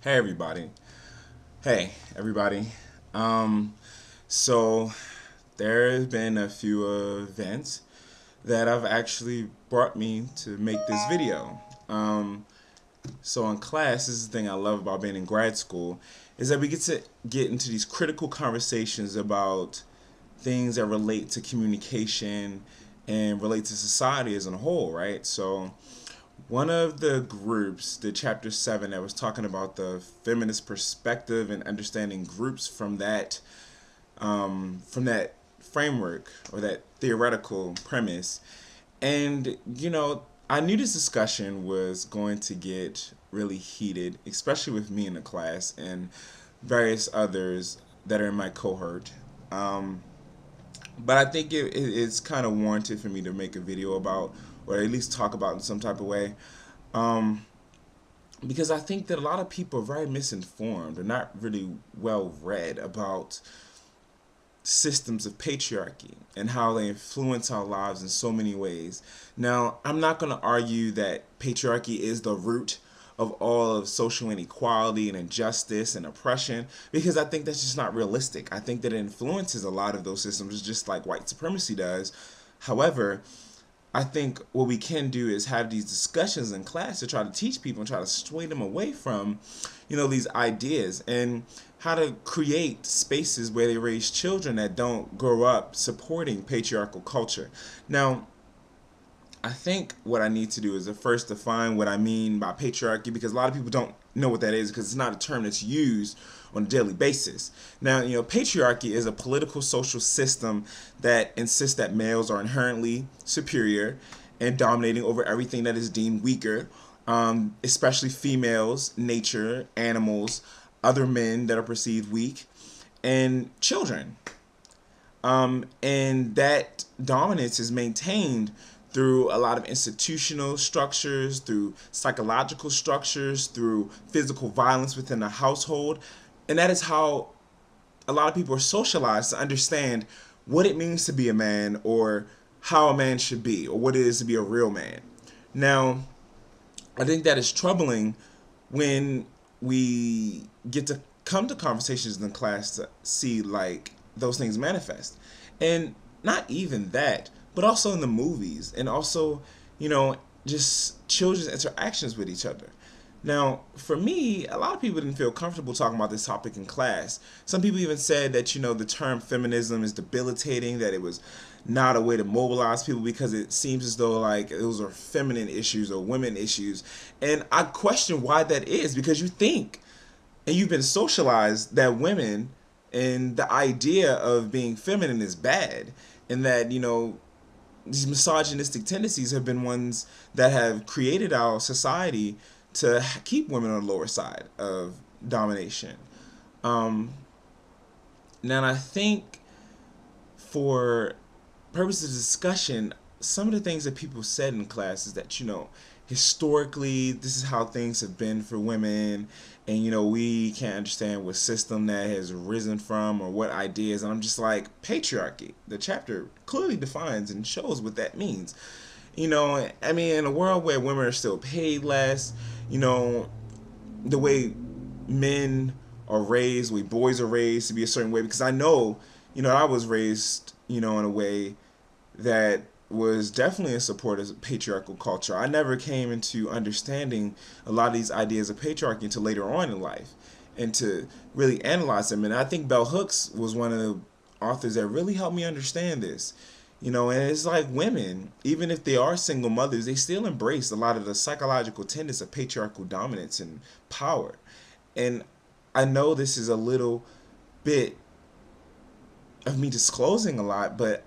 Hey everybody. Hey everybody. Um, so there's been a few events that have actually brought me to make this video. So in class, this is the thing I love about being in grad school, is that we get to get into these critical conversations about things that relate to communication and relate to society as a whole, right? So one of the groups, the chapter 7, that was talking about the feminist perspective and understanding groups from that framework or that theoretical premise. And I knew this discussion was going to get really heated, especially with me in the class and various others that are in my cohort. Um, but I think it's kind of warranted for me to make a video about, or at least talk about in some type of way. Um, because I think that a lot of people are very misinformed or not really well read about systems of patriarchy and how they influence our lives in so many ways. Now, I'm not going to argue that patriarchy is the root of all of social inequality and injustice and oppression, because I think that's just not realistic. I think that it influences a lot of those systems just like white supremacy does. However, I think what we can do is have these discussions in class to try to teach people and try to sway them away from, these ideas, and how to create spaces where they raise children that don't grow up supporting patriarchal culture. Now, I think what I need to do is to first define what I mean by patriarchy, because a lot of people don't know what that is because it's not a term that's used on a daily basis. Now, patriarchy is a political social system that insists that males are inherently superior and dominating over everything that is deemed weaker, especially females, nature, animals, other men that are perceived weak, and children. And that dominance is maintained through a lot of institutional structures, through psychological structures, through physical violence within the household. And that is how a lot of people are socialized to understand what it means to be a man, or how a man should be, or what it is to be a real man. Now, I think that is troubling when we get to come to conversations in class to see like those things manifest. And not even that, but also in the movies, and also, just children's interactions with each other. Now, for me, a lot of people didn't feel comfortable talking about this topic in class. Some people even said that, the term feminism is debilitating, that it was not a way to mobilize people because it seems as though like those are feminine issues or women issues. And I question why that is, because you think and you've been socialized that women and the idea of being feminine is bad, and that, these misogynistic tendencies have been ones that have created our society to keep women on the lower side of domination. Um, Now, I think for purposes of discussion, some of the things that people said in class is that, historically, this is how things have been for women, and, we can't understand what system that has risen from or what ideas. And I'm just like, patriarchy. The chapter clearly defines and shows what that means. I mean, in a world where women are still paid less, you know, the way men are raised, the way boys are raised to be a certain way, because I know, I was raised, in a way that was definitely in support of patriarchal culture. I never came into understanding a lot of these ideas of patriarchy until later on in life, and to really analyze them. And I think Bell Hooks was one of the authors that really helped me understand this. And it's like women, even if they are single mothers, they still embrace a lot of the psychological tenets of patriarchal dominance and power. And I know this is a little bit of me disclosing a lot, but,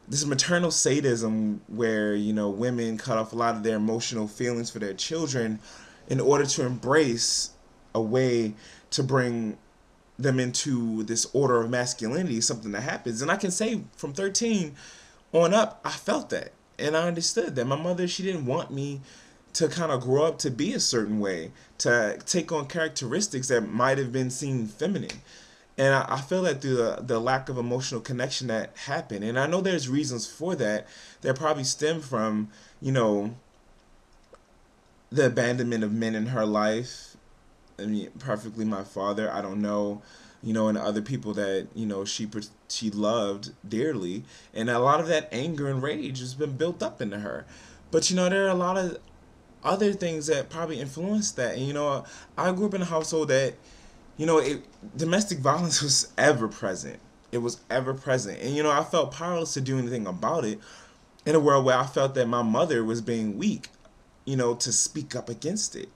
this maternal sadism where, women cut off a lot of their emotional feelings for their children in order to embrace a way to bring them into this order of masculinity is something that happens. And I can say from 13 on up, I felt that. And I understood that. My mother, she didn't want me to kind of grow up to be a certain way, to take on characteristics that might have been seen feminine. And I feel that through the lack of emotional connection that happened. And I know there's reasons for that that probably stem from, the abandonment of men in her life, I mean, perfectly my father. I don't know, and other people that she loved dearly, and a lot of that anger and rage has been built up into her. But there are a lot of other things that probably influenced that. And I grew up in a household that domestic violence was ever present. It was ever present, and I felt powerless to do anything about it in a world where I felt that my mother was being weak, to speak up against it.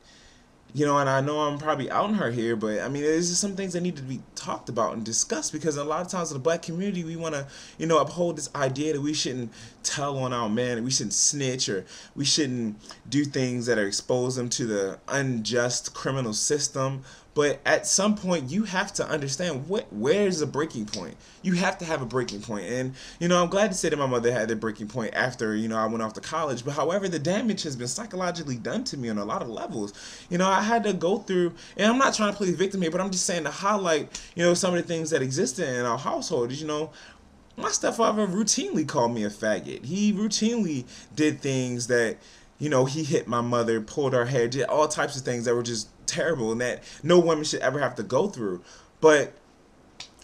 And I know I'm probably outing her here, but I mean, there's just some things that need to be talked about and discussed, because a lot of times in the black community, we want to, uphold this idea that we shouldn't tell on our men, we shouldn't snitch, or we shouldn't do things that are expose them to the unjust criminal system. But at some point, you have to understand where's the breaking point. You have to have a breaking point. And, I'm glad to say that my mother had the breaking point after, I went off to college. But however, the damage has been psychologically done to me on a lot of levels. I had to go through, and I'm not trying to play the victim here, but I'm just saying to highlight, some of the things that existed in our household. My stepfather routinely called me a faggot. He routinely did things that, he hit my mother, pulled her hair, did all types of things that were just terrible and that no woman should ever have to go through. But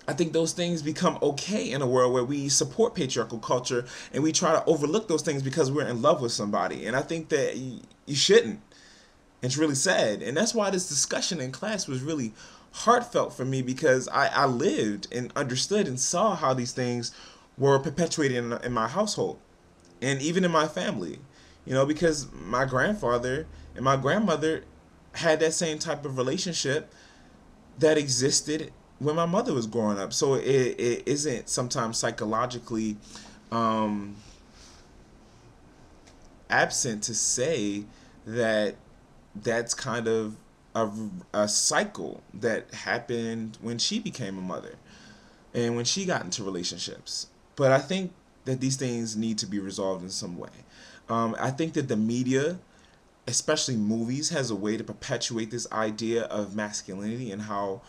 I think those things become okay in a world where we support patriarchal culture and we try to overlook those things because we're in love with somebody. And I think that you shouldn't. It's really sad. And that's why this discussion in class was really heartfelt for me, because I lived and understood and saw how these things were perpetuated in my household and even in my family. Because my grandfather and my grandmother had that same type of relationship that existed when my mother was growing up. So it isn't sometimes psychologically absent to say that that's kind of a cycle that happened when she became a mother and when she got into relationships. But I think that these things need to be resolved in some way. I think that the media, especially movies, has a way to perpetuate this idea of masculinity and how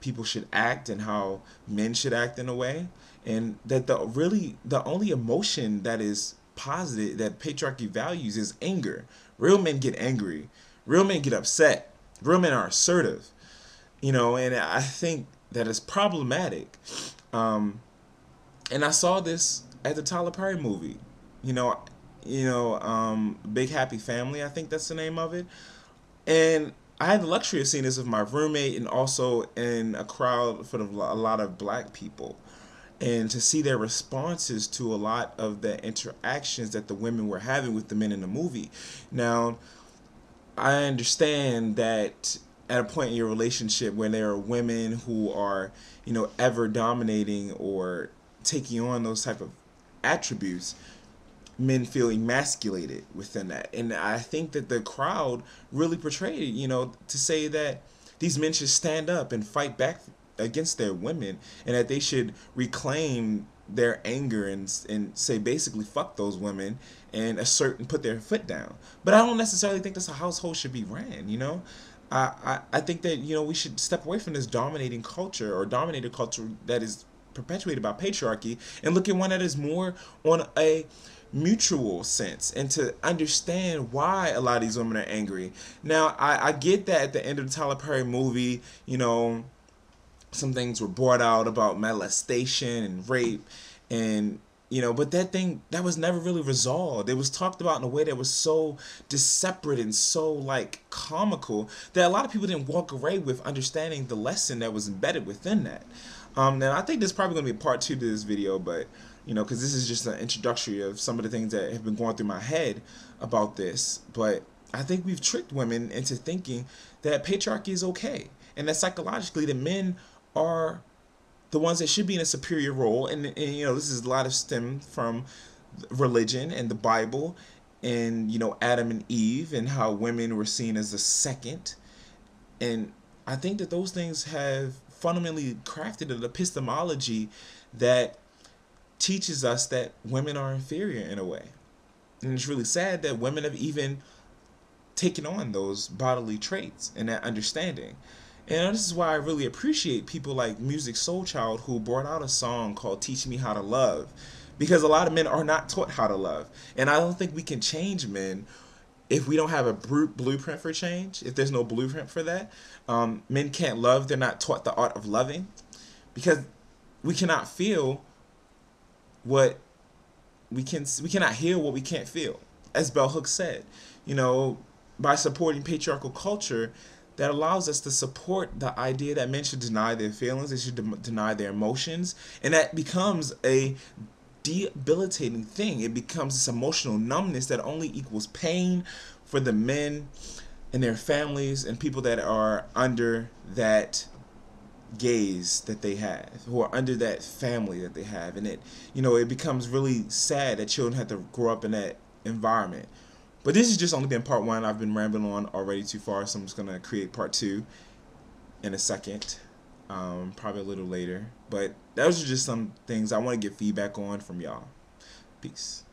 people should act and how men should act in a way. And that the only emotion that is positive, that patriarchy values, is anger. Real men get angry. Real men get upset. Real men are assertive. And I think that is problematic. And I saw this at the Tyler Perry movie. Big Happy Family, I think that's the name of it. And I had the luxury of seeing this with my roommate and also in a crowd full of a lot of black people. And to see their responses to a lot of the interactions that the women were having with the men in the movie. Now, I understand that at a point in your relationship when there are women who are, ever dominating or taking on those type of attributes, men feel emasculated within that. And I think that the crowd really portrayed, to say that these men should stand up and fight back against their women, and that they should reclaim their anger and say basically fuck those women and assert and put their foot down. But I don't necessarily think that's how household should be ran. I think that we should step away from this dominating culture or dominated culture that is perpetuated by patriarchy and look at one that is more on a mutual sense, and to understand why a lot of these women are angry. Now, I get that at the end of the Tyler Perry movie, some things were brought out about molestation and rape, and but that was never really resolved. It was talked about in a way that was so separate and so comical that a lot of people didn't walk away with understanding the lesson that was embedded within that. Now I think there's probably going to be a part 2 to this video, but because this is just an introductory of some of the things that have been going through my head about this. But I think we've tricked women into thinking that patriarchy is okay, and that psychologically the men are the ones that should be in a superior role. And this is a lot of stem from religion and the Bible, and Adam and Eve, and how women were seen as the second. And I think that those things have fundamentally crafted an epistemology that teaches us that women are inferior in a way. And it's really sad that women have even taken on those bodily traits and that understanding. And this is why I really appreciate people like Music Soul Child, who brought out a song called Teach Me How to Love, because a lot of men are not taught how to love. And I don't think we can change men if we don't have a blueprint for change, if there's no blueprint for that, men can't love. They're not taught the art of loving, because we cannot feel what we cannot heal what we can't feel. As Bell Hooks said, you know, by supporting patriarchal culture, that allows us to support the idea that men should deny their feelings, they should deny their emotions, and that becomes a debilitating thing. It becomes this emotional numbness that only equals pain for the men and their families and people that are under that gaze that they have, who are under that family that they have. And it, you know, it becomes really sad that children have to grow up in that environment. But this has just only been part one. I've been rambling on already too far, so I'm just gonna create part two in a second, probably a little later. But those are just some things I want to get feedback on from y'all. Peace.